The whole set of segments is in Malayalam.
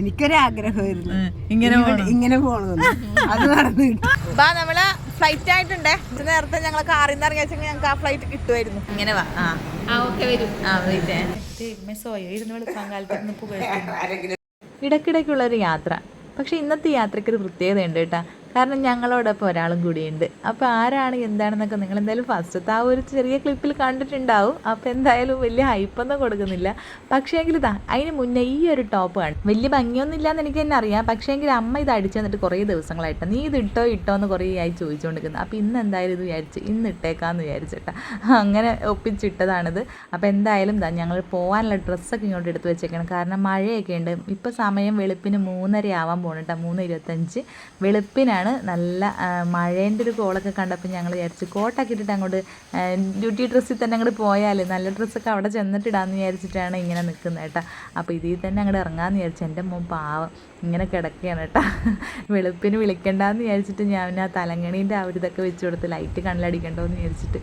എനിക്കൊരാഗ്രഹമായിരുന്നു ഇങ്ങനെ പോകണമെന്ന്. അത് നടന്നു കിട്ടും. നമ്മള് ഫ്ലൈറ്റ് ആയിട്ടുണ്ടേ. നേരത്തെ ഞങ്ങൾ കാറിൽ നിന്ന് ഇറങ്ങിയ ഞങ്ങൾക്ക് ആ ഫ്ലൈറ്റ് കിട്ടുമായിരുന്നു. ഇങ്ങനെ വാ. ഇടയ്ക്കിടയ്ക്കുള്ളൊരു യാത്ര. പക്ഷെ ഇന്നത്തെ യാത്രയ്ക്ക് ഒരു പ്രത്യേകതയുണ്ട് കേട്ടോ. കാരണം ഞങ്ങളോടൊപ്പം ഒരാളും കൂടിയുണ്ട്. അപ്പോൾ ആരാണ് എന്താണെന്നൊക്കെ നിങ്ങൾ എന്തായാലും ഫസ്റ്റത്തെ ആ ഒരു ചെറിയ ക്ലിപ്പിൽ കണ്ടിട്ടുണ്ടാവും. അപ്പോൾ എന്തായാലും വലിയ ഹൈപ്പൊന്നും കൊടുക്കുന്നില്ല. പക്ഷേ എങ്കിൽ ഇതാ അതിന് മുന്നേ ഈ ഒരു ടോപ്പ് കാണും. വലിയ ഭംഗിയൊന്നും ഇല്ലയെന്ന് എനിക്ക് തന്നെ അറിയാം. പക്ഷേ എങ്കിൽ അമ്മ ഇത് അടിച്ചു തന്നിട്ട് കുറേ ദിവസങ്ങളായിട്ട് നീ ഇത് ഇട്ടോ എന്ന് കുറേ ആയി ചോദിച്ചുകൊണ്ടിരിക്കുന്നത്. അപ്പോൾ ഇന്ന് എന്തായാലും ഇത് വിചാരിച്ച് ഇന്ന് ഇട്ടേക്കാമെന്ന് വിചാരിച്ചിട്ടാ അങ്ങനെ ഒപ്പിച്ചിട്ടതാണിത്. അപ്പോൾ എന്തായാലും ഇതാ ഞങ്ങൾ പോകാനുള്ള ഡ്രസ്സൊക്കെ ഇങ്ങോട്ട് എടുത്ത് വെച്ചേക്കണം. കാരണം മഴയൊക്കെ ഉണ്ട്. ഇപ്പോൾ സമയം വെളുപ്പിന് 3:30 ആവാൻ പോകണം കേട്ടോ. 3:25 വെളുപ്പിനാണ്. നല്ല മഴേൻ്റെ ഒരു കോളൊക്കെ കണ്ടപ്പോൾ ഞങ്ങൾ വിചാരിച്ചു കോട്ടൊക്കെ ഇട്ടിട്ട് അങ്ങോട്ട് ഡ്യൂട്ടി ഡ്രസ്സിൽ തന്നെ അങ്ങോട്ട് പോയാൽ നല്ല ഡ്രസ്സൊക്കെ അവിടെ ചെന്നിട്ടിടാമെന്ന് വിചാരിച്ചിട്ടാണ് ഇങ്ങനെ നിൽക്കുന്നത് കേട്ടോ. അപ്പോൾ ഇതിൽ തന്നെ അങ്ങോട്ട് ഇറങ്ങാമെന്ന് വിചാരിച്ചു. എൻ്റെ മോൻ പാവം ഇങ്ങനെ കിടക്കുകയാണ് കേട്ടോ. വെളുപ്പിന് വിളിക്കണ്ടെന്ന് വിചാരിച്ചിട്ട് ഞാൻ ആ തലങ്ങണീൻ്റെ ആ ഒരു ഇതൊക്കെ വെച്ച് കൊടുത്ത് ലൈറ്റ് കണ്ണിലടിക്കണ്ടോ എന്ന് വിചാരിച്ചിട്ട്.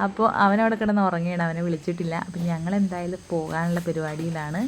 അപ്പോൾ അവനവിടെ കിടന്ന് ഉറങ്ങിയാണ്. അവനെ വിളിച്ചിട്ടില്ല. അപ്പം ഞങ്ങൾ എന്തായാലും പോകാനുള്ള പരിപാടിയിലാണ്.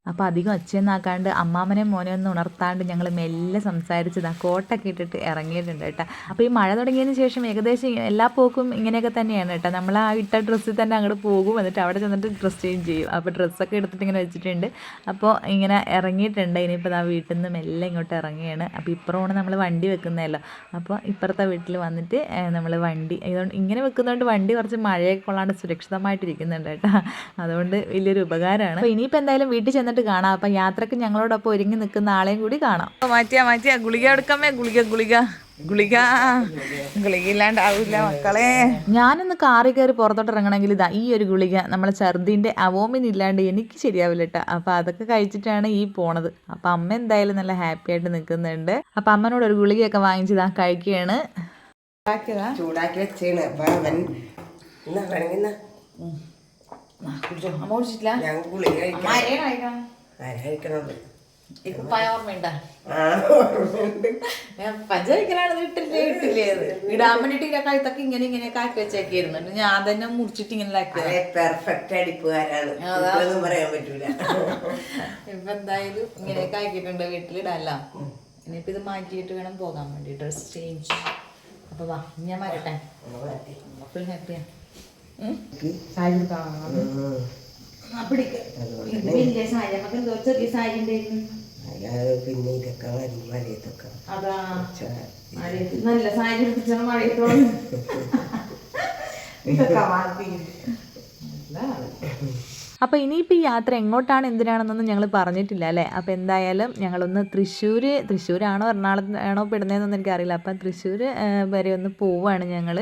അപ്പോൾ അധികം ഒച്ചയൊന്നാക്കാണ്ട് അമ്മാമനെ മോനെ ഒന്നും ഉണർത്താണ്ട് ഞങ്ങൾ മെല്ലെ സംസാരിച്ചതാണ്. കോട്ടൊക്കെ ഇട്ടിട്ട് ഇറങ്ങിയിട്ടുണ്ട് കേട്ടോ. അപ്പോൾ ഈ മഴ തുടങ്ങിയതിന് ശേഷം ഏകദേശം എല്ലാ പോക്കും ഇങ്ങനെയൊക്കെ തന്നെയാണ് കേട്ടോ. നമ്മൾ ആ ഇട്ട ഡ്രസ്സിൽ തന്നെ അങ്ങോട്ട് പോകും. എന്നിട്ട് അവിടെ ചെന്നിട്ട് ഡ്രസ്സ് ചേഞ്ച് ചെയ്യും. അപ്പോൾ ഡ്രസ്സൊക്കെ എടുത്തിട്ട് ഇങ്ങനെ വെച്ചിട്ടുണ്ട്. അപ്പോൾ ഇങ്ങനെ ഇറങ്ങിയിട്ടുണ്ട്. ഇനിയിപ്പോൾ ആ വീട്ടിൽ നിന്ന് മെല്ലെ ഇങ്ങോട്ട് ഇറങ്ങിയാണ്. അപ്പോൾ ഇപ്പുറമാണ് നമ്മൾ വണ്ടി വെക്കുന്നതല്ലോ. അപ്പോൾ ഇപ്പുറത്തെ വീട്ടിൽ വന്നിട്ട് നമ്മൾ വണ്ടി ഇതുകൊണ്ട് ഇങ്ങനെ വെക്കുന്നതുകൊണ്ട് വണ്ടി കുറച്ച് മഴയൊക്കെ കൊള്ളാണ്ട് സുരക്ഷിതമായിട്ടിരിക്കുന്നുണ്ട് കേട്ടോ. അതുകൊണ്ട് വലിയൊരു ഉപകാരമാണ്. അപ്പോൾ ഇനിയിപ്പോൾ എന്തായാലും വീട്ടിൽ ചെന്നിട്ട് കാണാം. അപ്പം യാത്രക്ക് ഞങ്ങളോടൊപ്പം ഒരുങ്ങി നിൽക്കുന്ന ആളെയും കൂടി കാണാം. മാറ്റിയാ ഗുളിക എടുക്കാമേ. ഗുളികയില്ലാണ്ടാവില്ല മക്കളെ. ഞാനൊന്ന് കാറിൽ കയറി പുറത്തോട്ട് ഇറങ്ങണമെങ്കിൽ ഇതാ ഈ ഒരു ഗുളിക നമ്മളെ ഛർദീൻ്റെ അവോമിൻ ഇല്ലാണ്ട് എനിക്ക് ശരിയാവില്ല കേട്ടോ. അപ്പം അതൊക്കെ കഴിച്ചിട്ടാണ് ഈ പോണത്. അപ്പം അമ്മ എന്തായാലും നല്ല ഹാപ്പി ആയിട്ട് നിൽക്കുന്നുണ്ട്. അപ്പം അമ്മനോട് ഒരു ഗുളികയൊക്കെ വാങ്ങിച്ചതാ കഴിക്കുകയാണ്. ചൂടാക്കി വെച്ചാണ്. അപ്പൊ അവൻ അമ്മ കുടിച്ചിട്ടില്ല. ഇടാൻ വേണ്ടിട്ട് കഴുത്തൊക്കെ ഇങ്ങനെയൊക്കെ ആക്കി വെച്ചേക്കായിരുന്നു. ഞാൻ തന്നെ മുറിച്ചിട്ട് ഇങ്ങനെ പെർഫെക്റ്റ് അടിപ്പുകാരാണ്. പറയാൻ പറ്റൂല. ഇപ്പൊ എന്തായാലും ഇങ്ങനെയൊക്കെ ആക്കിയിട്ടുണ്ട്. വീട്ടിലിടാല്ല. ഇനിയിപ്പോ ഇത് മാറ്റിയിട്ട് വേണം പോകാൻ വേണ്ടി ഡ്രസ് ചേഞ്ച്. അപ്പൊ വാ ഞാൻ വരട്ടെ. ഫുൾ ഹാപ്പിയാ. പിന്നെ ഇതൊക്കെ മഴയത്തൊക്കെ നല്ല സാരി അപ്പോൾ ഇനിയിപ്പോൾ ഈ യാത്ര എങ്ങോട്ടാണ് എന്തിനാണെന്നൊന്നും ഞങ്ങൾ പറഞ്ഞിട്ടില്ല അല്ലേ. അപ്പോൾ എന്തായാലും ഞങ്ങളൊന്ന് തൃശ്ശൂരാണോ എറണാകുളത്താണോ പെടുന്നതെന്നൊന്നും എനിക്കറിയില്ല. അപ്പം തൃശ്ശൂർ വരെ ഒന്ന് പോവുകയാണ് ഞങ്ങൾ.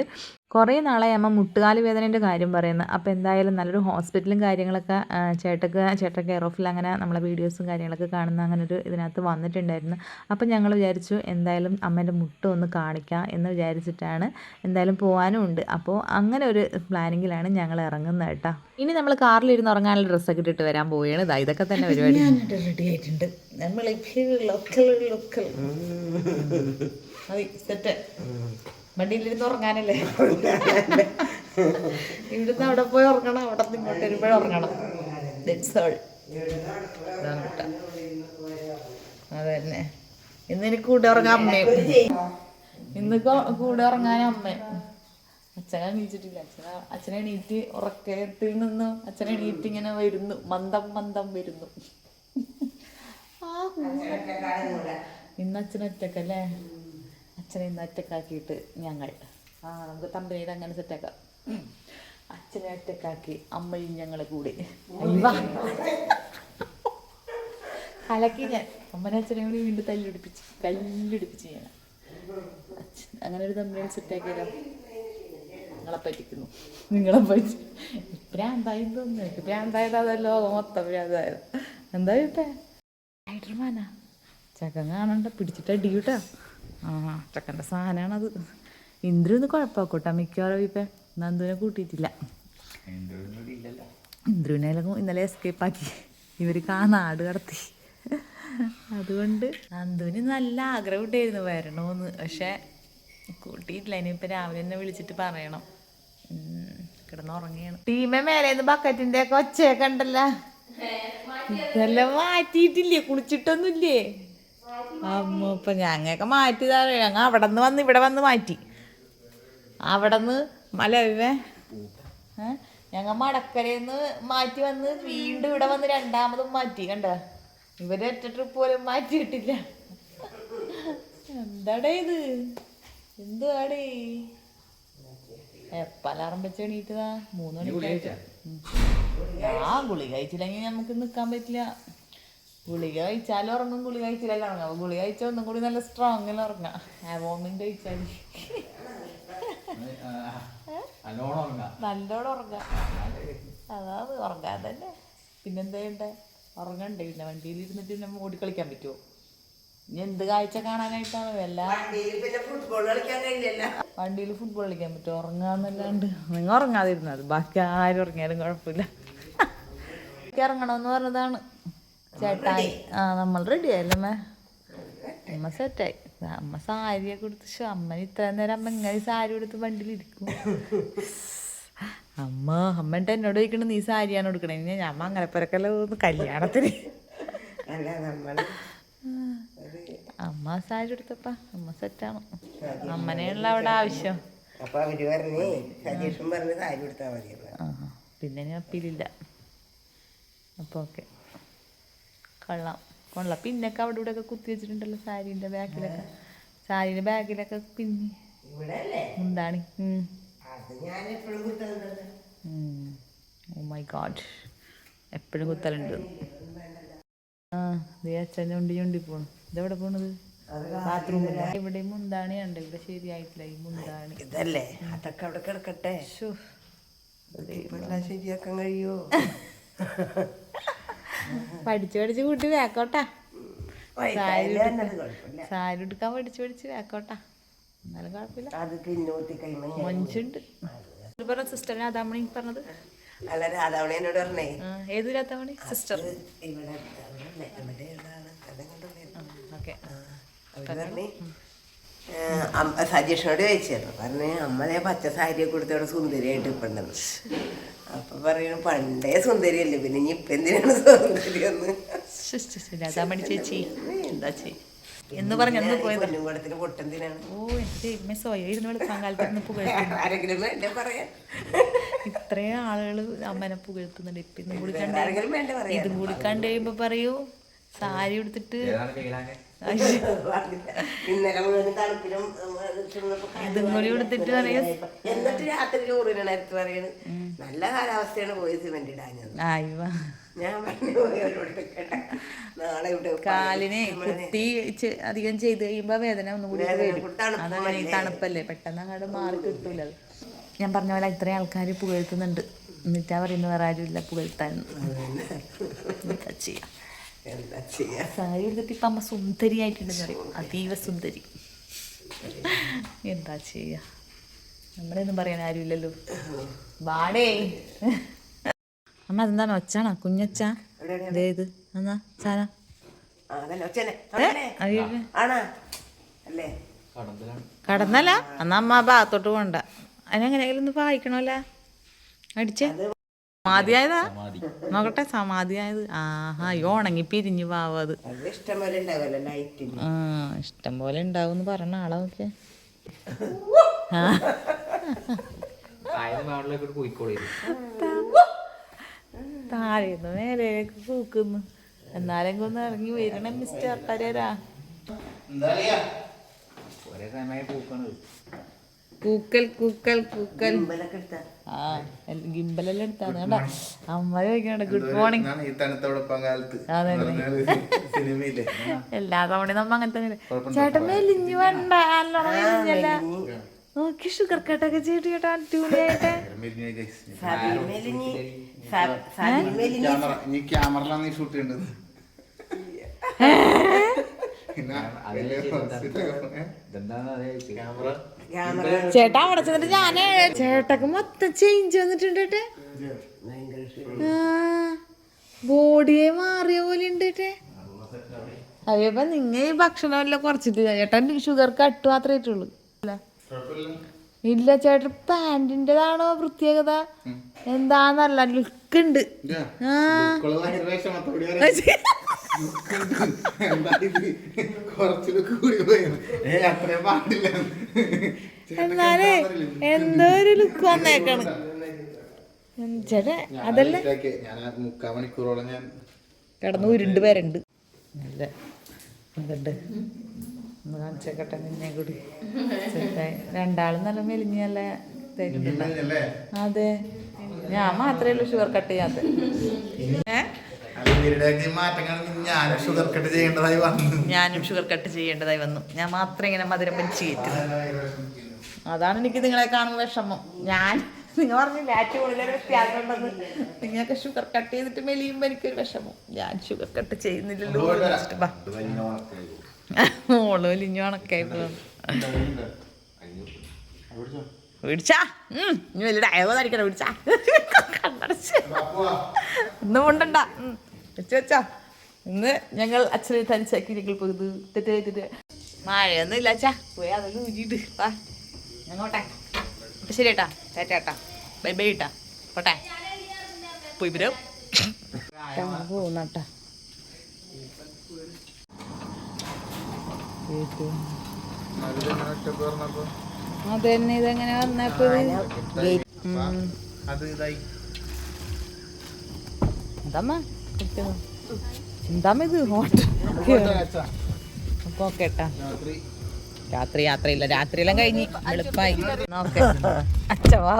കുറേ നാളായി അമ്മ മുട്ടുകാല് വേദനേൻ്റെ കാര്യം പറയുന്നത്. അപ്പോൾ എന്തായാലും നല്ലൊരു ഹോസ്പിറ്റലും കാര്യങ്ങളൊക്കെ ചേട്ടൻ കെയർ ഓഫിൽ അങ്ങനെ നമ്മളെ വീഡിയോസും കാര്യങ്ങളൊക്കെ കാണുന്ന അങ്ങനെ ഒരു ഇതിനകത്ത് വന്നിട്ടുണ്ടായിരുന്നു. അപ്പം ഞങ്ങൾ വിചാരിച്ചു എന്തായാലും അമ്മേൻ്റെ മുട്ട ഒന്ന് കാണിക്കാം എന്ന് വിചാരിച്ചിട്ടാണ് എന്തായാലും പോകാനും ഉണ്ട്. അപ്പോൾ അങ്ങനെ ഒരു പ്ലാനിങ്ങിലാണ് ഞങ്ങൾ ഇറങ്ങുന്നത് കേട്ടോ. ഇനി നമ്മൾ കാറിലിരുന്ന് ഉറങ്ങാനുള്ള ഡ്രസ്സൊക്കെ ഇട്ടിട്ട് വരാൻ പോവുകയാണ്. ഇതൊക്കെ തന്നെ പരിപാടി. റെഡി ആയിട്ടുണ്ട്. നമ്മൾ സെറ്റ് വണ്ടിയിലിരുന്ന് ഉറങ്ങാനല്ലേ. ഇവിടുന്ന് അവിടെ പോയി ഉറങ്ങണം. അവിടെ നിന്ന് ഇങ്ങോട്ട് വരുമ്പോഴും ഉറങ്ങണം. അത് തന്നെ. ഇന്ന് എനിക്ക് കൂടെ ഉറങ്ങാൻ അമ്മയും. ഇന്ന് കൂടെ ഉറങ്ങാൻ അമ്മയും. അച്ഛനെ എണീച്ചിട്ടില്ല. അച്ഛനെ എണീറ്റ് ഉറക്കത്തിൽ നിന്നും അച്ഛനെ എണീറ്റ് ഇങ്ങനെ വരുന്നു. മന്ദം വരുന്നു. ഇന്ന് അച്ഛൻ ഒറ്റക്കല്ലേ. അച്ഛനെ ഇന്ന് ഒറ്റക്കാക്കിയിട്ട് ഞങ്ങൾ നമുക്ക് തമ്പനിയിൽ അങ്ങനെ സെറ്റാക്കാം. അച്ഛനെ ഒറ്റക്കാക്കി അമ്മയും ഞങ്ങളെ കൂടി കലക്കി ഞാൻ അമ്മനെ അച്ഛനെ കൂടി വീണ്ടും കല്ലുടിപ്പിച്ച് ഞാൻ അങ്ങനെ ഒരു തമ്പനിയിൽ സെറ്റാക്കിയാലോ. നിങ്ങളെ പറ്റി പ്രാന്തായി തോന്നുന്നു. എനിക്ക് പ്രാന്തായത് അതല്ലോ മൊത്തം പ്രാന്തായത്. എന്താ ഇപ്പേ സ്പൈഡർമാനാ ചക്കൻ കാണണ്ട പിടിച്ചിട്ട് അടിയൂട്ടാ. ചക്കൻ്റെ സാധനമാണത്. ഇന്ദ്രൊന്നും കുഴപ്പമാക്കോട്ടാ മിക്കവാറും ഇപ്പം നന്ദുവിനെ കൂട്ടിയിട്ടില്ല. ഇന്ദ്രുവിനെല്ലാം ഇന്നലെ എസ്കേപ്പാക്കി ഇവർക്ക് ആ നാട് കടത്തി. അതുകൊണ്ട് നന്ദുവിന് നല്ല ആഗ്രഹം ഉണ്ടായിരുന്നു വരണമെന്ന്. പക്ഷേ കൂട്ടിയിട്ടില്ല. ഇനിയിപ്പോൾ രാവിലെ തന്നെ വിളിച്ചിട്ട് പറയണം. കിടന്നുറങ്ങിയാണ്. ടീമെ മേലേന്ന് ബക്കറ്റിന്റെ ഒക്കെ ഒച്ചയൊക്കെ ഉണ്ടല്ലോ. ഇതെല്ലാം മാറ്റിയിട്ടില്ലേ, കുളിച്ചിട്ടൊന്നുമില്ലേ? അമ്മ ഇപ്പൊ ഞങ്ങയൊക്കെ മാറ്റിയതാ. ഞങ്ങൾ അവിടെ നിന്ന് വന്ന് ഇവിടെ വന്ന് മാറ്റി. അവിടെ നിന്ന് മലവേ ഞങ്ങൾ മടക്കരേന്ന് മാറ്റി വന്ന് വീണ്ടും ഇവിടെ വന്ന് രണ്ടാമതും മാറ്റി. കണ്ട, ഇവര് ഒറ്റ ട്രിപ്പ് പോലും മാറ്റിയിട്ടില്ല. എന്താടേ ഇത്, എന്തുവാടേ? അലാറം വെച്ച് എണീറ്റതാ 3 മണിക്ക്. ഗുളിക കഴിച്ചില്ലെങ്കിൽ നമുക്ക് നിക്കാൻ പറ്റില്ല. ഗുളിക കഴിച്ചാലും ഉറങ്ങും, ഗുളിക കഴിച്ചില്ലല്ലോ ഉറങ്ങാം. ഗുളിക കഴിച്ചാൽ ഒന്നും കൂടി നല്ല സ്ട്രോങ്ങിൽ ഉറങ്ങാം. ആവോമിന്റ് കഴിച്ചാൽ നല്ലോണം ഉറങ്ങാം. അതാണ് ഉറങ്ങാൻ തന്നെ. പിന്നെന്താ ചെയ്യണ്ടേ? ഉറങ്ങണ്ടേ? പിന്നെ വണ്ടിയിൽ ഇരുന്നിട്ട് പിന്നെ ഓടിക്കളിക്കാൻ പറ്റുമോ? ഇനി എന്ത് കാഴ്ച കാണാനായിട്ടാണ്? വണ്ടിയിൽ ഫുട്ബോൾ കളിക്കാൻ പറ്റുമോ? ഉറങ്ങാന്നല്ലാണ്ട്. നിങ്ങൾ ഉറങ്ങാതിരുന്നത്, ബാക്കി ആരും ഉറങ്ങിയാലും കുഴപ്പമില്ല. ഇറങ്ങണമെന്ന് പറഞ്ഞതാണ് ചേട്ടായി. നമ്മൾ റെഡി ആയില്ലമ്മേ. അമ്മ സെറ്റായി. അമ്മ സാരിയൊക്കെ കൊടുത്ത് അമ്മന് ഇത്ര നേരം അമ്മ ഇങ്ങനെ സാരി കൊടുത്ത് വണ്ടിയിലിരിക്കും. അമ്മ എന്നോട് ചോദിക്കണ നീ സാരിയാണ് കൊടുക്കണേ. ഞാൻ മംഗലപ്പുരക്കല്ല കല്യാണത്തിന്. അമ്മ സാരി എടുത്തപ്പ അമ്മ സെറ്റാണ്. അമ്മനെയുള്ള അവിടെ ആവശ്യം. പിന്നെ ഞാൻ അപ്പീലില്ല. അപ്പൊ ഓക്കെ, കൊള്ളാം. പിന്നൊക്കെ അവിടെ ഇവിടെ ഒക്കെ കുത്തി വെച്ചിട്ടുണ്ടല്ലോ സാരീൻ്റെ ബാക്കിലൊക്കെ. സാരീൻ്റെ ബാക്കിലൊക്കെ പിന്നെ മുന്താണി. ഓ മൈ ഗോഡ്, എപ്പോഴും കുത്തലുണ്ട്. അച്ഛൻ ചുണ്ടി പോണു. ഇതെവിടെ പോണത്? ബാത്റൂമില്ല. ഇവിടെ മുന്താണിയുണ്ട്. ഇവിടെ ശരിയായിട്ടില്ല ഈ മുന്താണി. ഇതല്ലേ, അതൊക്കെ അവിടെ കിടക്കട്ടെ. ശരിയാക്കാൻ കഴിയോ? പഠിച്ച് കൂട്ടി വേക്കോട്ടാ. സാരി എടുക്കാൻ പഠിച്ച് വേക്കോട്ടാ. എന്നാലും കുഴപ്പമില്ല. മൊഞ്ചുണ്ട്. സിസ്റ്റർ രാധാമണി പറഞ്ഞത്. അല്ല, രാധാമണി എന്നോട് പറഞ്ഞേ. ഏത് രാധാമണി? സിസ്റ്റർ. സജീഷിനോട് ചോദിച്ചായിരുന്നു. പറഞ്ഞ് അമ്മനെ പച്ച സാരിയെ കൊടുത്തോടെ സുന്ദരിയായിട്ട് ഇപ്പുണ്ടെന്ന്. അപ്പൊ പറയണ പണ്ടേ സുന്ദരിയല്ലേ, പിന്നെ ഇനി ഇപ്പൊ എന്തിനാണ് സൗന്ദര്യം? രാധാമണി ചേച്ചി എന്താ എന്ന് പറഞ്ഞു പൊന്നുംകുടത്തിന് പൊട്ടെന്തിനാണ്? ആരെങ്കിലും വേണ്ടേ പറയാൻ? ഇത്രയും ആളുകള് അമ്മനെ പുകഴ്ത്തുന്നുണ്ട്. ഇപ്പൊ ഇതും കൂടി കണ്ടു കഴിയുമ്പോ പറയൂ സാരി എടുത്തിട്ട് ഇന്നലെ മുഴുവൻ തണുപ്പിലും ഇതും കൂടി എടുത്തിട്ട് പറയാ. എന്നിട്ട് രാത്രി ചോറിന് നേരത്ത് പറയണ് നല്ല കാലാവസ്ഥയാണ് പോയി സിമെന്റ് ഇടാഞ്ഞത്. ഞാൻ നാളെ കാലിനെ കുത്തി അധികം ചെയ്ത് കഴിയുമ്പോ വേദന ഒന്നും കൂടി വരും. അതങ്ങനെ ഈ തണുപ്പല്ലേ, പെട്ടെന്ന് അങ്ങോട്ട് മാറി കിട്ടൂല. അത് ഞാൻ പറഞ്ഞ പോലെ ഇത്രയും ആൾക്കാർ പുകഴ്ത്തുന്നുണ്ട്. എന്നിട്ടാ പറയുന്നത് വേറെ ആരും ഇല്ല പുകഴ്ത്താൻ. എന്താ ചെയ്യാ? സാരി എടുത്തിട്ട് ഇപ്പം അമ്മ സുന്ദരിയായിട്ടുണ്ടെന്ന് പറയും. അതീവ സുന്ദരി. എന്താ ചെയ്യാ? നമ്മുടെ ഒന്നും പറയാൻ ആരും ഇല്ലല്ലോ. വാടേ അമ്മ അതെന്താണ് ഒച്ചാണോ? കുഞ്ഞൊച്ച ഇത് എന്നാ സാധനം? കടന്നല്ല. എന്നാ അമ്മ ഭാഗത്തോട്ട് പോണ്ട. അതിനെങ്ങനെയെങ്കിലും ഒന്ന് വായിക്കണമല്ല. അടിച്ചേ സമാധിയായതാ നോക്കട്ടെ. സമാധിയായത്. ഉണങ്ങി പിരിഞ്ഞു പാവം. അത് ഇഷ്ടം പോലെ ഉണ്ടാവും പറഞ്ഞ ആളെ നോക്കിയ. താഴേന്ന് മേലേക്ക് പൂക്കുന്നു. എന്നാലെങ്കിലും ഒന്ന് ഇറങ്ങി വരണം മിസ്റ്റർ പരേരാ. പൂക്കൽ ഗിംബലെല്ലാം എടുത്താണ് കേട്ടോ. അമ്മ ചോദിക്കണ്ട ഗുഡ് മോർണിംഗ്. എല്ലാ തവണയും നമ്മ അങ്ങനെ തന്നെ. ചേട്ടൻ മെലിഞ്ഞു വേണ്ട, നല്ലോണം മെലിഞ്ഞല്ല. നോക്കി ഷുഗർ കട്ടൊക്കെ ചെയ്തിട്ട് കേട്ടോ അടിപൊളിയായിട്ട്. ചേട്ടാ അവിടെ ചെന്നിട്ട് ഞാനേ ചേട്ടക്ക് മൊത്തം ചേഞ്ച് വന്നിട്ടുണ്ട്. ബോഡിയെ മാറിയ പോലെ ഉണ്ട്. അയ്യപ്പ നിങ്ങ ഈ ഭക്ഷണം എല്ലാം കുറച്ചിട്ട് ചേട്ടൻ ഷുഗർ കട്ട് മാത്രമേ ഇട്ടുള്ളൂ. ഇല്ല ചേട്ടൻ പാൻറിൻ്റെതാണോ പ്രത്യേകത? എന്താന്നല്ല ലുക്ക് ഉണ്ട്. എന്നാലേ എന്തോ ഒരു ലുക്ക് വന്നേക്കാണ് ചേട്ടാ. അതല്ലേ 3/4 മണിക്കൂറോളം ഞാൻ കിടന്ന് ഉരുണ്ട് പേരുണ്ട്. നല്ല എന്തുണ്ട് ഒന്ന് കാണിച്ചേക്കട്ടെ നിന്നെ കൂടി. രണ്ടാളും നല്ല മെലിഞ്ഞ് നല്ല തരുന്നുണ്ട്. അതെ, ഞാൻ മാത്രമേ ഉള്ളൂ ഷുഗർ കട്ട് ചെയ്യാത്ത. ഞാനും ഷുഗർ കട്ട് ചെയ്യേണ്ടതായി വന്നു. ഞാൻ മാത്രം ഇങ്ങനെ മധുരം വലിച്ചു കയറ്റും. അതാണ് എനിക്ക് നിങ്ങളെ കാണുന്ന വിഷമം. ഞാൻ നിങ്ങൾ പറഞ്ഞില്ല കൂടുതലൊരു വ്യത്യാസം ഉണ്ടെന്ന്. നിങ്ങൾക്ക് ഷുഗർ കട്ട് ചെയ്തിട്ട് മെലിയുമ്പോൾ എനിക്കൊരു വിഷമം. ഞാൻ ഷുഗർ കട്ട് ചെയ്യുന്നില്ലല്ലോ. മോള് വലിഞ്ഞു ഉണക്കായി പിടിച്ചാ ഇനി വലിയ ഡയവോ അടിക്കണം. പിടിച്ചാ ഒന്നും കൊണ്ടണ്ട വെച്ച് വെച്ചാ. ഇന്ന് ഞങ്ങൾ അച്ഛനെ തനിച്ചാക്കി ഞങ്ങൾ പോയത് തെറ്റ് മഴയൊന്നും ഇല്ല അച്ഛാ. പോയി അതെല്ലാം ഊരിയിട്ട് വാ ഞങ്ങോട്ടെ. അപ്പം ശരി ഏട്ടാ, ചേട്ടാ ബൈ ബൈ ഇട്ടാ പോട്ടെ. പോയി വരും പോന്നട്ടാ. അതന്നെ ഇതെങ്ങനെ വന്നപ്പോ എന്താമ്മ എന്താമ്മ ഇത് അപ്പൊ ഓക്കെ ഏട്ടാ. രാത്രി യാത്രയില്ല, രാത്രിയെല്ലാം കഴിഞ്ഞ് എളുപ്പമായി. നോക്കെ അച്ഛവാ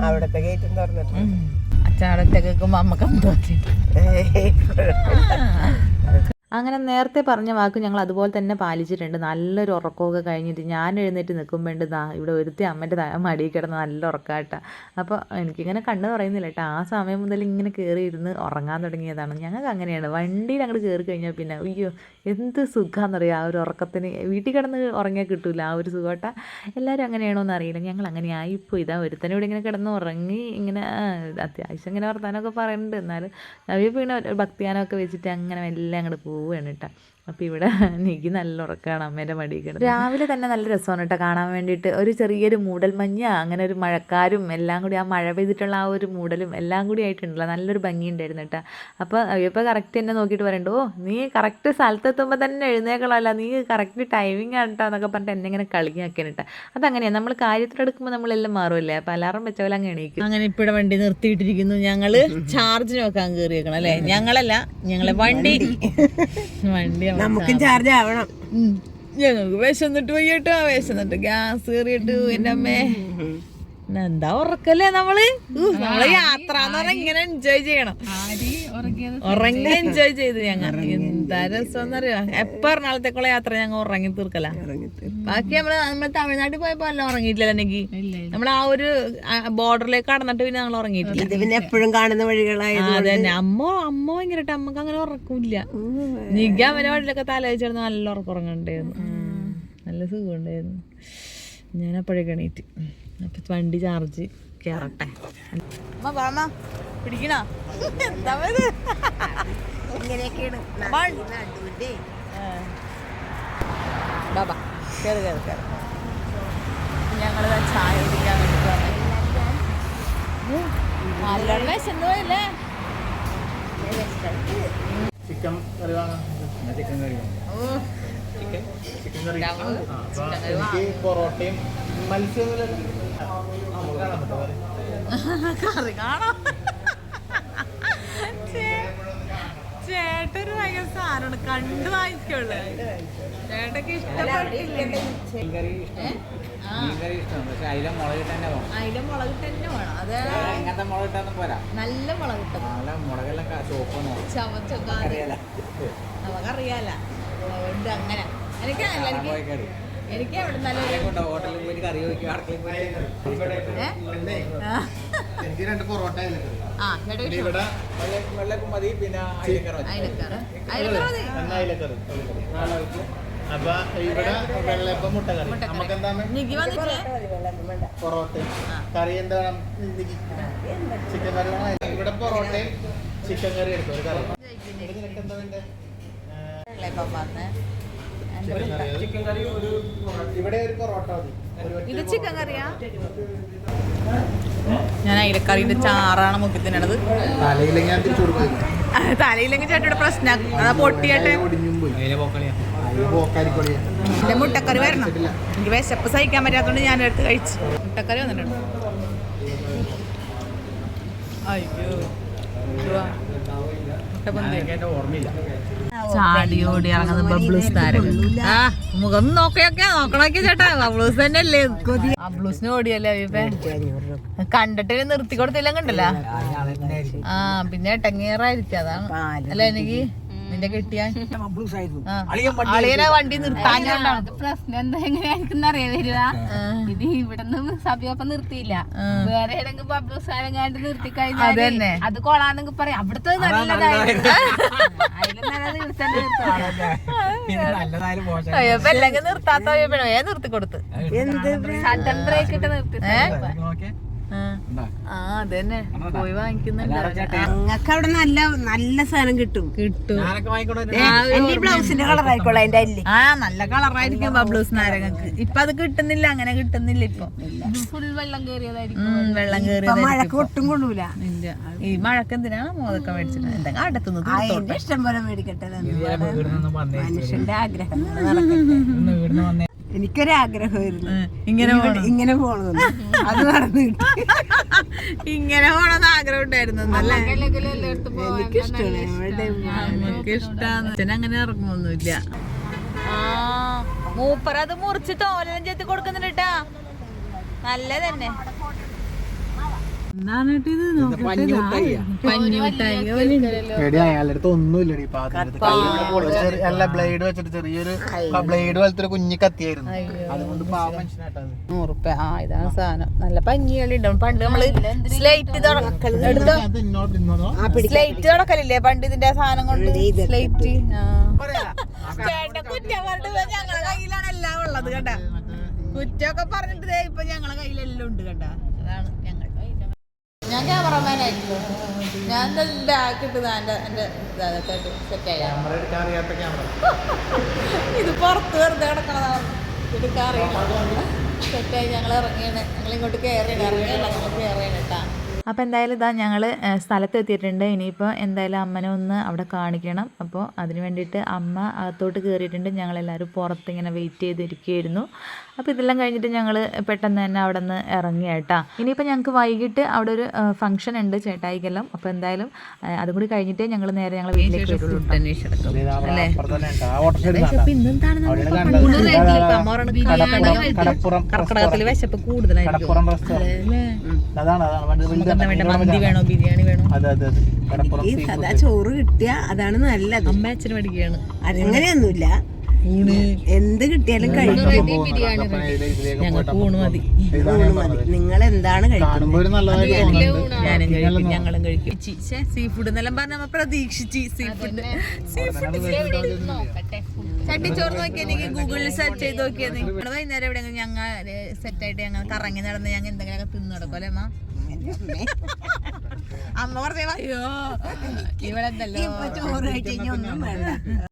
അവിടത്തെ ഗേറ്റും തുറന്നിട്ട് അച്ഛൻ അവിടെ കേൾക്കുമ്പോ അമ്മക്ക് അങ്ങനെ നേരത്തെ പറഞ്ഞ വാക്ക് ഞങ്ങൾ അതുപോലെ തന്നെ പാലിച്ചിട്ടുണ്ട്. നല്ലൊരു ഉറക്കമൊക്കെ കഴിഞ്ഞിട്ട് ഞാൻ എഴുന്നേറ്റ് നിൽക്കുമ്പോണ്ട് ഇവിടെ ഒരുത്തി അമ്മൻ്റെ മടിയിൽ കിടന്ന് നല്ല ഉറക്കാട്ട. അപ്പോൾ എനിക്കിങ്ങനെ കണ്ണ് പറയുന്നില്ല കേട്ടോ. ആ സമയം മുതൽ ഇങ്ങനെ കയറി ഇരുന്ന് ഉറങ്ങാൻ തുടങ്ങിയതാണ്. ഞങ്ങൾക്ക് അങ്ങനെയാണ്. വണ്ടിയിൽ അങ്ങോട്ട് കയറി കഴിഞ്ഞാൽ പിന്നെ അയ്യോ എന്ത് സുഖമാണെന്നറിയാം ആ ഒരു ഉറക്കത്തിന്. വീട്ടിൽ കിടന്ന് ഉറങ്ങിയാൽ കിട്ടില്ല ആ ഒരു സുഖമാട്ട. എല്ലാവരും അങ്ങനെയാണോ എന്ന് അറിയില്ല. ഞങ്ങൾ അങ്ങനെ ആയിപ്പോയി. ഒരുത്തനും ഇവിടെ ഇങ്ങനെ കിടന്ന് ഉറങ്ങി ഇങ്ങനെ അത്യാവശ്യം ഇങ്ങനെ വർത്താനമൊക്കെ പറയുന്നുണ്ട്. എന്നാലും അവർ പിന്നെ ഭക്തിയാനമൊക്കെ വെച്ചിട്ട് അങ്ങനെ എല്ലാം അങ്ങോട്ട് പോവുകയാണ് കേട്ടോ. അപ്പോൾ ഇവിടെ എനിക്ക് നല്ല ഉറക്കമാണ് അമ്മേൻ്റെ മടിയിൽ കിടന്ന്. രാവിലെ തന്നെ നല്ല രസമാണ് കേട്ടോ കാണാൻ വേണ്ടിയിട്ട്. ഒരു ചെറിയൊരു മൂടൽ മഞ്ഞ, അങ്ങനെ ഒരു മഴക്കാരും എല്ലാം കൂടി, ആ മഴ പെയ്തിട്ടുള്ള ആ ഒരു മൂടലും എല്ലാം കൂടി ആയിട്ടുണ്ടല്ലോ. നല്ലൊരു ഭംഗിയുണ്ടായിരുന്നു കേട്ടോ. അപ്പോൾ ഇപ്പോൾ കറക്റ്റ് എന്നെ നോക്കിയിട്ട് പറയണ്ടോ നീ കറക്റ്റ് സ്ഥലത്തെത്തുമ്പോൾ തന്നെ എഴുന്നേക്കളല്ല, നീ കറക്റ്റ് ടൈമിംഗ് ആണ് കേട്ടോ എന്നൊക്കെ പറഞ്ഞിട്ട് എന്നെ ഇങ്ങനെ കളിയാക്കാൻ കേട്ടോ. അതങ്ങനെയാണ് നമ്മൾ കാര്യത്തിലെടുക്കുമ്പോൾ നമ്മളെല്ലാം മാറുമല്ലേ. അപ്പോൾ അലാറം വെച്ച പോലെ അങ്ങ് എണീക്കും. അങ്ങനെ ഇപ്പോൾ ഇവിടെ വണ്ടി നിർത്തിയിട്ടിരിക്കുന്നു. ഞങ്ങൾ ചാർജിന് വെക്കാൻ കയറിയേക്കണം അല്ലേ. ഞങ്ങളല്ല, ഞങ്ങളെ വണ്ടി നമുക്കും ചാർജ് ആവണം. ഞങ്ങൾക്ക് വിശന്നിട്ട് പോയിട്ടോ, വിശന്നിട്ട് ഗ്യാസ് കയറിയിട്ട് എൻ്റെ അമ്മേ എന്താ ഉറക്കല്ലേ നമ്മള് യാത്ര എന്ന് പറഞ്ഞാൽ ഇങ്ങനെ എൻജോയ് ചെയ്യണം. ഉറങ്ങി എൻജോയ് ചെയ്ത് ഞങ്ങൾ എന്താ രസം എന്നറിയാം. എപ്പോ എറണാകുളത്തേക്കുള്ള യാത്ര ഞങ്ങൾ ഉറങ്ങി തീർക്കല. ബാക്കി നമ്മള് തമിഴ്നാട്ടിൽ പോയപ്പോ എല്ലാം ഉറങ്ങിയിട്ടില്ല. എനിക്ക് നമ്മൾ ആ ഒരു ബോർഡറിലേക്ക് കടന്നിട്ട് പിന്നെ ഞങ്ങൾ ഉറങ്ങിയിട്ടില്ല. പിന്നെ എപ്പോഴും കാണുന്ന വഴികളായത്. അതന്നെ അമ്മ ഭയങ്കരമായിട്ട് അമ്മക്ക് അങ്ങനെ ഉറക്കൂല്ല. നിഗ അവനെ വഴിയിലൊക്കെ തലവെച്ചിരുന്നു നല്ല ഉറങ്ങണ്ടായിരുന്നു. നല്ല സുഖം ഉണ്ടായിരുന്നു. ഞാൻ അപ്പോഴേക്ക് എണീറ്റ്. അപ്പൊ വണ്ടി ചാർജ് കേറട്ടെ. പിടിക്കണ എന്താ ഞങ്ങള് ചായ കുടിക്കാൻ വേണ്ടി വിശന്നുപോയല്ലേ. ചിക്കൻ കറി വാങ്ങാം. ചിക്കൻ കറി എനിക്ക് പൊറോട്ടയും മത്സ്യം കറി കാണാം. ചേട്ടൊരു ഭയങ്കര സാധനമാണ്, കണ്ടു വാങ്ങിക്കുള്ളു. ചേട്ടക്ക് ഇഷ്ടപ്പെട്ടില്ല. അതിലെ മുളക് തന്നെ വേണം. അത് ഇങ്ങനത്തെ മുളക് ഇട്ടാന്ന് പോരാ, നല്ല മുളക് കിട്ടും. നല്ല മുളകെല്ലാം ചുവപ്പൊന്നും ചവച്ചൊക്കെ നമുക്കറിയാല. അതുകൊണ്ട് അങ്ങനെ എനിക്ക് അവിടെ നല്ല ഹോട്ടലിൽ പോയി കറി ചോദിക്കും. അടുക്കളയിൽ എനിക്ക് 2 പൊറോട്ട വെള്ളക്കും മതി. പിന്നെ അയിലക്കറി. അപ്പൊ ഇവിടെ വെള്ളയപ്പം മുട്ടക്കറി. നമുക്ക് എന്താണ് പൊറോട്ടയും കറി എന്താണ് ചിക്കൻ കറി. ഇവിടെ പൊറോട്ടയും ചിക്കൻ കറി എടുക്കും ഒരു കറി. വെള്ളയപ്പം പറഞ്ഞ് ചിക്കൻ കറി ഇവിടെ ഒരു പൊറോട്ട മതി. ഇത് ചിക്കൻ കറിയാ? ഞാൻ അയിലക്കറിന്റെ ചാറാണ് മുക്കി തിന്നണത്. തലയില്ലെങ്കിൽ ഞാൻ തിരിച്ചു കൊടുക്കും. തലയില്ലെങ്കിൽ ചേട്ടയുടെ പ്രശ്നം അതാ പൊട്ടിയാട്ടെ. ഒടിഞ്ഞും പോയി. എന്റെ മുട്ടക്കറി വരണം. എനിക്ക് വിശപ്പ് സഹിക്കാൻ പറ്റാത്തോണ്ട് ഞാൻ എടുത്ത് കഴിച്ചു. മുട്ടക്കറി വന്നിട്ടുണ്ട്. അയ്യോ ചാടി ഓടി ഇറങ്ങുന്നത് ബബ്ലൂസ് താരം. ആ മുഖം നോക്കണോക്കെ ചേട്ടാ, ബബ്ലൂസ് തന്നെ അല്ലേ. ബബ്ലൂസിന് ഓടിയല്ലേ കണ്ടിട്ട് നിർത്തി കൊടുത്തില്ല കണ്ടല്ലോ. ആ പിന്നെ എട്ടങ്ങേറായിരിക്കും, അതാണ് അല്ല എനിക്ക് നിന്റെ കെട്ടിയാൻ അളിയനെ വണ്ടി നിർത്താഞ്ഞോണ്ടാണ് പ്രശ്നം. എന്താ എങ്ങനെയായിരിക്കും അറിയാ വരുക. ഇത് ഇവിടുന്ന് സഭയൊപ്പം നിർത്തിയില്ല, വേറെ ഏതെങ്കിലും പബ്ലിസാരങ്ങാണ്ട് നിർത്തി കഴിഞ്ഞാൽ അത് കൊള്ളാന്നെങ്കിൽ പറയാം. അവിടുത്തെ നല്ലതായിരുന്നു, അതിലും നല്ലത് ഇവിടെ തന്നെ നിർത്തും. അയ്യപ്പ അല്ലെങ്കിൽ നിർത്താത്ത നിർത്തി കൊടുത്ത് സഡൻ ബ്രേക്ക് ഇട്ട് നിർത്തി. ആ അതന്നെ പോയി വാങ്ങിക്കുന്നുണ്ട്. ഞങ്ങൾക്ക് അവിടെ നല്ല നല്ല സാധനം കിട്ടും. ബ്ലൗസിന്റെ കളർ ആയിക്കോളെ അതിന്റെ അല്ലേ. ആ നല്ല കളറായിരിക്കും ബബ്ലൂസ് നാരങ്ങക്ക്. ഇപ്പൊ അത് കിട്ടുന്നില്ല, അങ്ങനെ കിട്ടുന്നില്ല. ഇപ്പൊ ഫുൾ വെള്ളം കയറിയതായിരിക്കും. വെള്ളം കയറിയത് മഴക്ക് ഒട്ടും കൊള്ളൂല. ഇല്ല, ഈ മഴക്ക് എന്തിനാണ് മോതൊക്കെ മേടിച്ചിട്ട് എന്തെങ്കിലും അടുത്തുന്നത് ഇഷ്ടം പോലെ മേടിക്കട്ടെ. മനുഷ്യന്റെ ആഗ്രഹം എനിക്കൊരാഗ്രഹമായിരുന്നു ഇങ്ങനെ പോണെന്ന്. അത് നടന്നു കിട്ടി. ഇങ്ങനെ പോണെന്ന് ആഗ്രഹം ഉണ്ടായിരുന്നു. ഇഷ്ടമാണ്. അങ്ങനെ ഇറങ്ങുമൊന്നുമില്ല. ആ മൂപ്പർ അത് മുറിച്ച് തോലും ചെത്തി കൊടുക്കുന്നുണ്ട് കേട്ടാ. നല്ലതന്നെ. അയാളുടെ അടുത്ത് ഒന്നുമില്ലടി. അല്ല ബ്ലേഡ് വെച്ചിട്ട് ചെറിയൊരു ബ്ലേഡ് പോലത്തെ കുഞ്ഞി കത്തിയായിരുന്നു. അതുകൊണ്ട് പാവം മനുഷ്യനായിട്ടത്. 100 രൂപ. ആ ഇതാണ് സാധനം. നല്ല പഞ്ഞികളി ഉണ്ടാവും. പണ്ട് നമ്മള് സ്ലേറ്റ് സ്ലേറ്റ് തുടക്കലില്ലേ പണ്ട് ഇതിന്റെ സാധനം കൊണ്ട്. സ്ലേറ്റ് ചേട്ടൻ കുറ്റം പറഞ്ഞിട്ട് ഞങ്ങളെ കയ്യിലാണ് എല്ലാം ഉള്ളത് കേട്ടാ. കുറ്റമൊക്കെ പറഞ്ഞിട്ട് ഇപ്പൊ ഞങ്ങളെ കയ്യിലെല്ലാം ഉണ്ട് കേട്ടാ. അതാണ് ഞങ്ങൾ. ഞാൻ ക്യാമറമാനായിട്ടുള്ളൂ. ഞാൻ ബാഗ് ഇട്ടത് എന്റെ ഇതൊക്കെ സെറ്റായി. ഇത് പുറത്ത് വെറുതെ കിടക്കണതാണ്. എടുക്കാറിയില്ല. സെറ്റായി ഞങ്ങൾ ഇറങ്ങിയാണ്. ഞങ്ങൾ ഇങ്ങോട്ട് കയറിയാണ്. ഇറങ്ങിയല്ല, ഞങ്ങൾ കയറിയാണ് കേട്ടാ. അപ്പോൾ എന്തായാലും ഇതാ ഞങ്ങൾ സ്ഥലത്തെത്തിയിട്ടുണ്ട്. ഇനിയിപ്പോൾ എന്തായാലും അമ്മനെ ഒന്ന് അവിടെ കാണിക്കണം. അപ്പോൾ അതിന് വേണ്ടിയിട്ട് അമ്മ അകത്തോട്ട് കയറിയിട്ടുണ്ട്. ഞങ്ങളെല്ലാവരും പുറത്തിങ്ങനെ വെയിറ്റ് ചെയ്തിരിക്കുകയായിരുന്നു. അപ്പോൾ ഇതെല്ലാം കഴിഞ്ഞിട്ട് ഞങ്ങൾ പെട്ടെന്ന് തന്നെ അവിടെ നിന്ന് ഇറങ്ങി കേട്ടാ. ഇനിയിപ്പോൾ ഞങ്ങൾക്ക് വൈകിട്ട് അവിടെ ഒരു ഫംഗ്ഷൻ ഉണ്ട് ചേട്ടായിക്കെല്ലാം. അപ്പോൾ എന്തായാലും അതും കൂടി കഴിഞ്ഞിട്ടേ ഞങ്ങൾ നേരെ ഞങ്ങൾ വീട്ടിലേക്ക് ഫുഡ് അന്വേഷിച്ചെടുക്കും അല്ലേ. കർക്കിടകത്തിൽ വിശപ്പ് കൂടുതലായിരിക്കും. മന്തി വേണോ ബിരിയാണി വേണോ? സദാ ചോറ് കിട്ടിയ അതാണ് നല്ലത്. അമ്മ അച്ഛന് പഠിക്കുകയാണ്. അങ്ങനെയൊന്നുമില്ല, എന്ത് കിട്ടിയാലും കഴിക്കും. ഞങ്ങൾക്ക് ഊണ് മതി. നിങ്ങൾ എന്താണ് കഴിക്കുന്നത്? ഞാനും കഴിക്കും, ഞങ്ങളും കഴിക്കും. സീ ഫുഡ് എന്നെല്ലാം പറഞ്ഞ നമ്മ പ്രതീക്ഷിച്ച് സീ ഫുഡ് ചട്ടിച്ചോറ് നോക്കിയാൽ എനിക്ക് ഗൂഗിളിൽ സെർച്ച് ചെയ്ത് നോക്കിയത്. നിങ്ങൾ വൈകുന്നേരം എവിടെയെങ്കിലും ഞങ്ങൾ സെറ്റായിട്ട് ഞങ്ങൾ കറങ്ങി നടന്ന് ഞങ്ങൾ എന്തെങ്കിലുമൊക്കെ തിന്നു നടക്കും അല്ലേ അമ്മ? അമ്മ പറഞ്ഞോ ഇവിടെ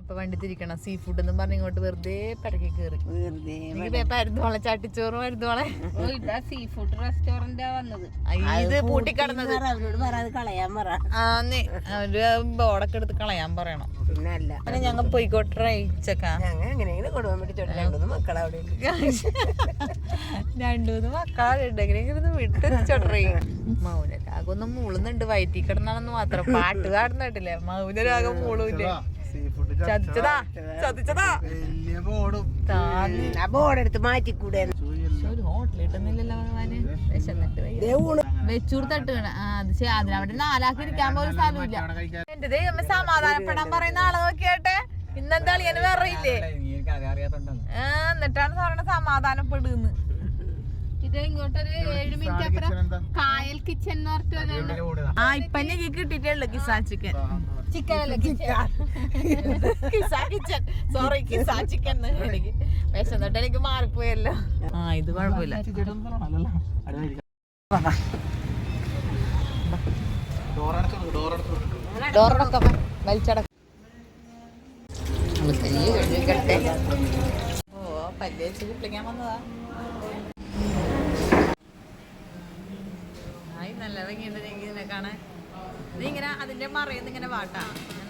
ഇപ്പൊ വണ്ടി തിരിക്കണം. സീ ഫുഡ് എന്നും പറഞ്ഞ് ഇങ്ങോട്ട് വെറുതെ പിറക്കി കയറി. പരുന്നോളെ ചട്ടിച്ചോറ് മരുന്നോളെ സീ ഫുഡ് റെസ്റ്റോറന്റ് വന്നത്. ഇത് പൂട്ടിക്കിടന്നത് അവരോട് പറയാതെ കളയാൻ പറ. ആന്നേ അവര് ബോർഡൊക്കെ എടുത്ത് കളയാൻ പറയണം. പിന്നെ അല്ല അങ്ങനെ ഞങ്ങൾ പോയിക്കോട്ടെ. ഇച്ചക്കാ ഞങ്ങൾ എങ്ങനെയെങ്കിലും കൊടുക്കാൻ വേണ്ടി 2 മക്കളെ അവിടെ 2-3 മക്കളുണ്ട്. എങ്ങനെയെങ്കിലും വിട്ടെത്തിച്ചോട്ടെ. മൗനരാഗൊന്നും മൂളുന്നുണ്ട്. വയറ്റി കിടന്നാണെന്ന് മാത്രം. പാട്ട് പാടുന്നിട്ടില്ലേ? മൗനരാഗം മൂളൂല്ലേ? ചതിച്ചതാ ചതിച്ചതാ. ബോർഡെടുത്ത് മാറ്റിക്കൂടെ? ഒരു ഹോട്ടലിൽ കിട്ടുന്നില്ലല്ലോ ഭഗവാന്. വിശന്നിട്ട് വെച്ചൂർ തട്ട് അതിനവിടെ 4 ആൾക്ക് ഇരിക്കാൻ പോലും സ്ഥലമില്ല. എന്റെ ദൈവമേ, സമാധാനപ്പെടാൻ പറയുന്ന ആളെ നോക്കിയാട്ടെ. ഇന്നെന്താ അളിയന് വേറെ ഇല്ലേ? എന്നിട്ടാണ് സാറിന് സമാധാനപ്പെടുന്ന്. ഇത് ഇങ്ങോട്ടൊരു 7 മിനിറ്റ് അപ്പുറം കായൽ കിച്ചൻ എന്ന് പറഞ്ഞിട്ട്. ആ ഇപ്പൊ എനിക്ക് കിട്ടിയിട്ടുള്ളു കിസാ ചിക്കൻ. ചിക്കൻ അല്ല കിസാ കിച്ചൻ. സോറി കിസാ ചിക്കൻ. എനിക്ക് വിശന്നിട്ട് എനിക്ക് മാറിപ്പോയല്ലോ. ആ ഇത് കുഴപ്പമില്ല. ഡോറടക്കം വലിച്ചടക്കം. ഓ പല്ല് വെച്ച് കുളിക്കാൻ വന്നതാ. നല്ല ഭംഗിയുണ്ട് ഇതിനെ കാണാൻ. നീ ഇങ്ങനെ അതിന്റെ മറയുന്ന ഇങ്ങനെ വാട്ടാ,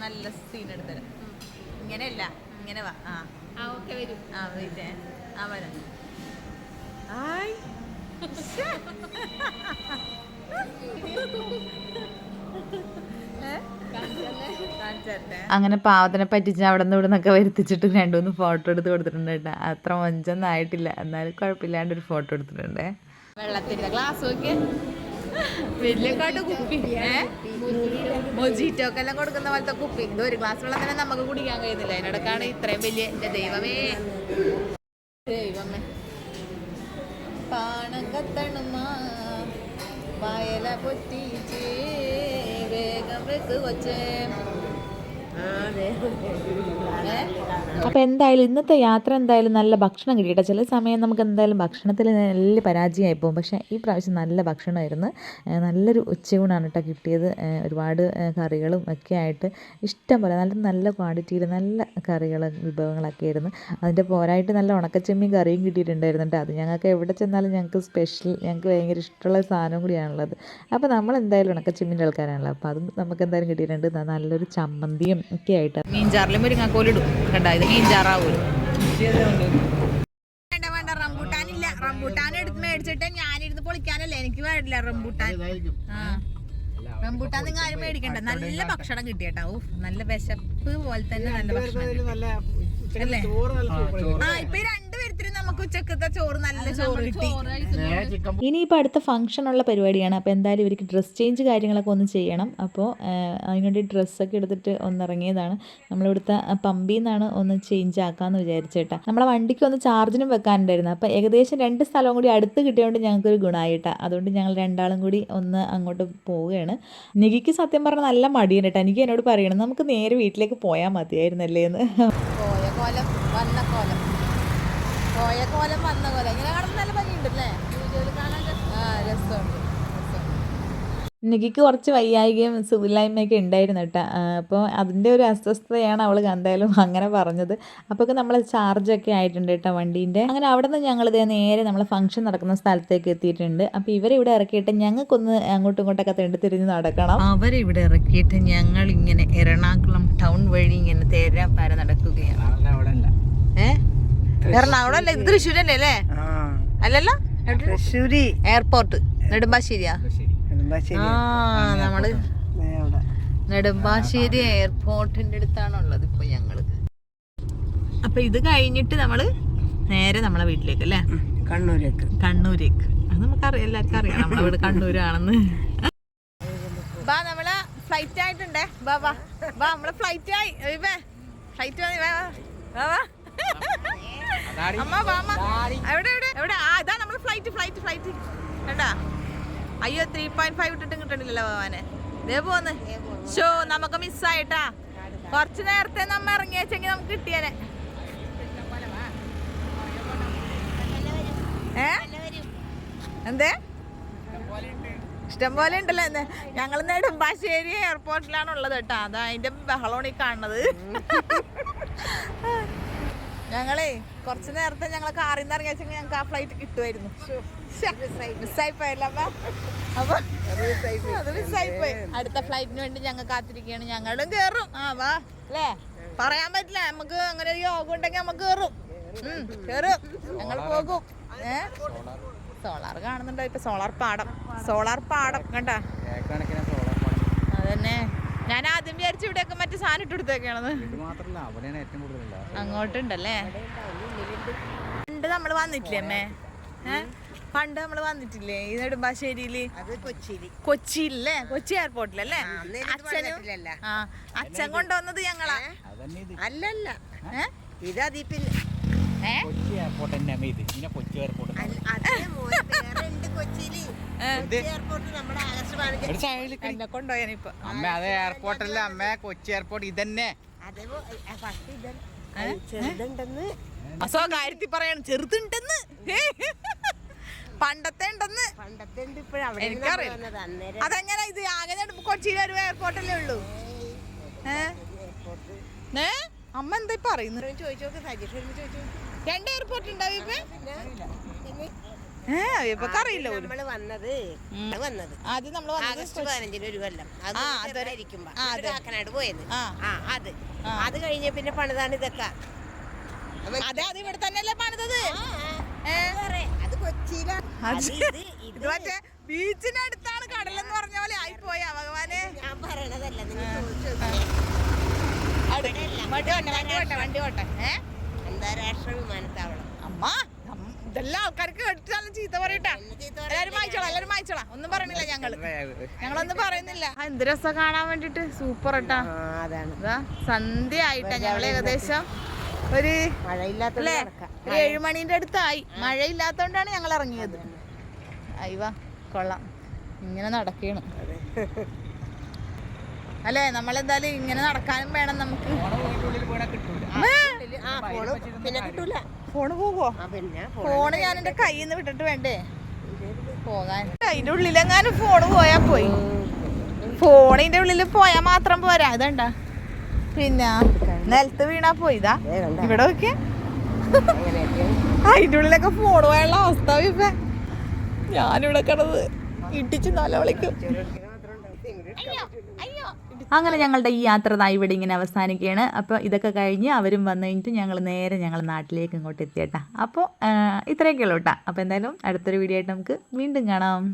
നല്ല സീൻ എടുത്തരാം. ഇങ്ങനെയല്ല, ഇങ്ങനെ വാ. ഓക്കെ വരും. വെയിറ്റ് വരാം. അങ്ങനെ പാവത്തിനെ പറ്റിച്ച് അവിടെ നിന്ന് ഇവിടെ നിന്നൊക്കെ വരുത്തിച്ചിട്ട് 2-3 ഫോട്ടോ എടുത്ത് കൊടുത്തിട്ടുണ്ട് കേട്ടോ. അത്ര മൊഞ്ചൊന്നും ആയിട്ടില്ല, എന്നാലും കുഴപ്പമില്ലാണ്ടൊരു ഫോട്ടോ എടുത്തിട്ടുണ്ട്. വെള്ളത്തിന്റെ ഗ്ലാസ് നോക്കിയ വലിയ കാട്ട് കുപ്പി, മൊജിറ്റോക്കെ എല്ലാം കൊടുക്കുന്ന പോലത്തെ കുപ്പി. ഇത് ഒരു ഗ്ലാസ് വെള്ളം തന്നെ നമുക്ക് കുടിക്കാൻ കഴിയുന്നില്ല, അതിനിടക്കാണ് ഇത്രയും വലിയ. എന്റെ ദൈവമേ ദൈവമേ പാണം കത്തണുമാ വയല പൊത്തിച്ചേ വേഗം വെക്ക് കൊച്ചേ. അപ്പോൾ എന്തായാലും ഇന്നത്തെ യാത്ര എന്തായാലും നല്ല ഭക്ഷണം കിട്ടിയിട്ടോ. ചില സമയം നമുക്ക് എന്തായാലും ഭക്ഷണത്തിൽ നല്ല പരാജയമായി പോകും, പക്ഷേ ഈ പ്രാവശ്യം നല്ല ഭക്ഷണമായിരുന്നു. നല്ലൊരു ഉച്ചയൂണാണ് കേട്ടോ കിട്ടിയത്. ഒരുപാട് കറികളും ഒക്കെ ആയിട്ട് ഇഷ്ടം പോലെ നല്ല ക്വാണ്ടിറ്റിയിൽ നല്ല കറികളും വിഭവങ്ങളൊക്കെ ആയിരുന്നു. അതിൻ്റെ പോരായിട്ട് നല്ല ഉണക്കച്ചെമ്മീൻ കറിയും കിട്ടിയിട്ടുണ്ടായിരുന്നു കേട്ടോ. അത് ഞങ്ങൾക്ക് എവിടെ ചെന്നാലും ഞങ്ങൾക്ക് സ്പെഷ്യൽ, ഞങ്ങൾക്ക് ഭയങ്കര ഇഷ്ടമുള്ള സാധനം കൂടിയാണുള്ളത്. അപ്പോൾ നമ്മൾ എന്തായാലും ഉണക്കച്ചെമ്മീൻ്റെ ആൾക്കാരാണല്ലോ, അപ്പോൾ അതും നമുക്ക് എന്തായാലും കിട്ടിയിട്ടുണ്ട്. നല്ലൊരു ചമ്മന്തിയും ഒക്കെ ആയിട്ട്. മീൻചാറിലും മുരിങ്ങാക്കോലിടും കണ്ട, ഇത് മീൻചാറാവൂല. വേണ്ട റംബൂട്ടാനില്ല. റംബൂട്ടാൻ എടുത്ത് മേടിച്ചിട്ട് ഞാനിരുന്ന് പൊളിക്കാനല്ലേ, എനിക്ക് വേണ്ടില്ല റംബൂട്ടാൻ. റംബൂട്ടാൻ നിങ്ങൾ ആരും മേടിക്കണ്ട. നല്ല ഭക്ഷണം കിട്ടിയട്ടാ. നല്ല വിശപ്പ് പോലെ തന്നെ നല്ല ഭക്ഷണം അല്ലേ. ഇപ്പൊ രണ്ടുപേരത്തിനും നമുക്ക് ഉച്ചക്കത്തെ ചോറ് നല്ല ചോറ് കിട്ടി. ഇനിയിപ്പോൾ അടുത്ത ഫംഗ്ഷൻ ഉള്ള പരിപാടിയാണ്. അപ്പോൾ എന്തായാലും ഇവർക്ക് ഡ്രസ് ചേഞ്ച് കാര്യങ്ങളൊക്കെ ഒന്ന് ചെയ്യണം. അപ്പോൾ അതിനുവേണ്ടി ഡ്രസ്സൊക്കെ എടുത്തിട്ട് ഒന്നിറങ്ങിയതാണ്. നമ്മളിവിടുത്തെ പമ്പിൽ നിന്നാണ് ഒന്ന് ചേഞ്ച് ആക്കാമെന്ന് വിചാരിച്ചേട്ടാ. നമ്മളെ വണ്ടിക്ക് ഒന്ന് ചാർജിനും വെക്കാനുണ്ടായിരുന്നു. അപ്പോൾ ഏകദേശം 2 സ്ഥലവും കൂടി അടുത്ത് കിട്ടിയതുകൊണ്ട് ഞങ്ങൾക്കൊരു ഗുണമായിട്ടാ. അതുകൊണ്ട് ഞങ്ങൾ രണ്ടാളും കൂടി ഒന്ന് അങ്ങോട്ട് പോവുകയാണ്. നികിക്ക് സത്യം പറഞ്ഞാൽ നല്ല മടിയാണ് കേട്ടോ. എനിക്ക് എന്നോട് പറയണം നമുക്ക് നേരെ വീട്ടിലേക്ക് പോയാൽ മതിയായിരുന്നല്ലേ എന്ന്. പോയ കോലം വന്ന കോലം, പോയ കോലം വന്ന കോലം. ഇങ്ങനെ കാണുമ്പോൾ നല്ല ഭംഗിയുണ്ടല്ലേ, വീഡിയോയിൽ കാണാൻ രസമുണ്ട്. നികിക്ക് കുറച്ച് വയ്യായികയും സുഖമില്ലായ്മയൊക്കെ ഉണ്ടായിരുന്നു കേട്ടോ. അപ്പോൾ അതിൻ്റെ ഒരു അസ്വസ്ഥതയാണ് അവൾ എന്തായാലും അങ്ങനെ പറഞ്ഞത്. അപ്പോൾ നമ്മൾ ചാർജൊക്കെ ആയിട്ടുണ്ട് കേട്ടോ വണ്ടീൻ്റെ. അങ്ങനെ അവിടെ നിന്ന് ഞങ്ങൾ നേരെ നമ്മളെ ഫംഗ്ഷൻ നടക്കുന്ന സ്ഥലത്തേക്ക് എത്തിയിട്ടുണ്ട്. അപ്പോൾ ഇവരിവിടെ ഇറക്കിയിട്ട് ഞങ്ങൾക്കൊന്ന് അങ്ങോട്ടും ഇങ്ങോട്ടൊക്കെ തിരിഞ്ഞ് നടക്കണം. അവരിവിടെ ഇറക്കിയിട്ട് ഞങ്ങൾ ഇങ്ങനെ എറണാകുളം ടൗൺ വഴി ഇങ്ങനെ തേരാപ്പാര നടക്കുകയാണ്. എറണാകുളം അല്ലേ, ഇത് തൃശ്ശൂരല്ലേ അല്ലേ? അല്ലല്ലോ, തൃശ്ശൂര് എയർപോർട്ട് നെടുമ്പാശ്ശേരിയാ. നമ്മള് നെടുമ്പാശ്ശേരി എയർപോർട്ടിന്റെ അടുത്താണുള്ളത് ഇപ്പൊ ഞങ്ങള്. അപ്പൊ ഇത് കഴിഞ്ഞിട്ട് നമ്മള് നേരെ നമ്മളെ വീട്ടിലേക്ക് അല്ലേ, കണ്ണൂരേക്ക്. അത് നമുക്കറിയാം, എല്ലാവർക്കും അറിയാം നമ്മളവിടെ കണ്ണൂരാണെന്ന്. ബാ നമ്മള് ഫ്ലൈറ്റ് ആയിട്ടുണ്ടേ. ബാ നമ്മള് ഫ്ലൈറ്റ് ആയി. ഫ്ലൈറ്റ് അമ്മ എവിടെ ഇതാ നമ്മള് ഫ്ലൈറ്റ് കണ്ടാ. അയ്യോ 3.5 ഇട്ടിട്ടും കിട്ടണില്ലല്ലോ ഭഗവാനെ. ഇതേ പോന്ന് ഷോ നമുക്ക് മിസ്സായിട്ടാ. കുറച്ച് നേരത്തെ നമ്മ ഇറങ്ങിയെങ്കിൽ നമുക്ക് കിട്ടിയാനെ. എന്തേ ഇഷ്ടം പോലെ ഉണ്ടല്ലോ. ഞങ്ങൾ നെടുമ്പാശ്ശേരി എയർപോർട്ടിലാണ് ഉള്ളത് കേട്ടോ. അതാ അതിന്റെ ബഹളമാണ് ഈ കാണുന്നത്. ഞങ്ങളെ കുറച്ച് നേരത്തെ ഞങ്ങൾ കാറിൽ നിന്ന് ഇറങ്ങിയ ഞങ്ങൾക്ക് ആ ഫ്ലൈറ്റ് കിട്ടുമായിരുന്നു. മിസ്സായി പോയല്ലോ. അപ്പൊ അത് മിസ്സായി പോയി. അടുത്ത ഫ്ലൈറ്റിന് വേണ്ടി ഞങ്ങൾ കാത്തിരിക്കുകയാണ്. ഞങ്ങളും കേറും. വാ അല്ലേ, പറയാൻ പറ്റില്ല. നമുക്ക് അങ്ങനെ ഒരു യോഗം ഉണ്ടെങ്കിൽ നമുക്ക് കേറും. ഞങ്ങൾ പോകും. സോളാർ കാണുന്നുണ്ടോ ഇപ്പൊ? സോളാർ പാടം കണ്ടാ. അതന്നെ ഞാൻ ആദ്യം വിചാരിച്ചു ഇവിടെയൊക്കെ മറ്റു സാധനം ഇട്ട് കൊടുത്തേക്കാണെന്ന്. അങ്ങോട്ടുണ്ടല്ലേ. പണ്ട് നമ്മള് വന്നിട്ടില്ലേ അമ്മേ? പണ്ട് നമ്മള് വന്നിട്ടില്ലേ ഈ നെടുമ്പാശ്ശേരിയില്? കൊച്ചിയിലല്ലേ, കൊച്ചി എയർപോർട്ടിലല്ലേ? അച്ഛൻ കൊണ്ടുവന്നത് ഞങ്ങളാ. അല്ലല്ല എന്നെ കൊണ്ടുപോയാനിപ്പൊ. അമ്മ അത് എയർപോർട്ടല്ല അമ്മ, കൊച്ചി എയർപോർട്ട് ഇതന്നെ. കാര്യത്തിൽ പറയണം, ചെറുതുണ്ടെന്ന്. പണ്ടത്തെ ഉണ്ടെന്ന്. എനിക്കറിയാം. അതെങ്ങനെ ഇത് ആകെ കൊച്ചിയിലെ ഒരു എയർപോർട്ടല്ലേ ഉള്ളൂ? അമ്മ എന്താ പറയുന്നത്? രണ്ട് എയർപോർട്ട് ഉണ്ടാവും ഇപ്പൊ അറിയില്ല. നമ്മള് വന്നത് ആദ്യം നമ്മള് ആഗസ്റ്റ് 15 ഒരു കൊല്ലം കാക്കനാട് പോയത്. അത് കഴിഞ്ഞ പിന്നെ പണിതാണ് ഇതൊക്കെ. അതെ, അത് ഇവിടെ തന്നെയല്ലേ പണിതത്. അത് കൊച്ചിയിലാണ്. ഇത് മറ്റേ ബീച്ചിനടുത്താണ് കടലെന്ന് പറഞ്ഞ പോലെ ആയിപ്പോയാ ഭഗവാനെ. ഞാൻ പറയണതല്ല, വണ്ടി ഓട്ടെ. അന്താരാഷ്ട്ര വിമാനത്താവളം. അമ്മ ഇതെല്ലാം ആൾക്കാർക്ക് കേട്ടിട്ടാലും ചീത്ത പറയട്ടാ. എല്ലാരും വായിച്ചോളാം. ഒന്നും പറയണില്ല ഞങ്ങളൊന്നും പറയുന്നില്ല. എന്ത് രസം കാണാൻ വേണ്ടിട്ട്. സൂപ്പർ കേട്ടാ. ഇതാ സന്ധ്യ ആയിട്ടാ. ഞങ്ങൾ ഏകദേശം ഒരു 7 മണീന്റെ അടുത്തായി. മഴയില്ലാത്തോണ്ടാണ് ഞങ്ങൾ ഇറങ്ങിയത്. അയ്യവാ കൊള്ളാം. ഇങ്ങനെ നടക്കണം അല്ലേ? നമ്മളെന്തായാലും ഇങ്ങനെ നടക്കാനും വേണം നമുക്ക്. പിന്നെ കിട്ടൂല. ഫോണ് പോവോ? ഫോണ് ഞാൻ എന്റെ കയ്യിൽ നിന്ന് വിട്ടിട്ട് വേണ്ടേ പോകാൻ. അതിന്റെ ഉള്ളിലെങ്ങാനും ഫോണ് പോയാ പോയി. ഫോണിന്റെ ഉള്ളിൽ പോയാ മാത്രം പോരാ. ഇതണ്ട പിന്നെ നിലത്ത് വീണാ പോയിതാ. ഇവിടെ നോക്കിയ അതിന്റെ ഉള്ളിലൊക്കെ ഫോണ് പോയുള്ള അവസ്ഥ. ഇപ്പൊ ഞാനിവിടെ കിടന്ന് ഇടിച്ച് നിലവിളിക്കും. അങ്ങനെ ഞങ്ങളുടെ ഈ യാത്ര ഇവിടെ ഇങ്ങനെ അവസാനിക്കുകയാണ്. അപ്പോൾ ഇതൊക്കെ കഴിഞ്ഞ് അവരും വന്നു കഴിഞ്ഞിട്ട് ഞങ്ങൾ നേരെ നാട്ടിലേക്ക് ഇങ്ങോട്ട് എത്തിയേട്ടാ. അപ്പോൾ ഇത്രയൊക്കെ ഉള്ളൂ കേട്ടോ. അപ്പോൾ എന്തായാലും അടുത്തൊരു വീഡിയോ ആയിട്ട് നമുക്ക് വീണ്ടും കാണാം.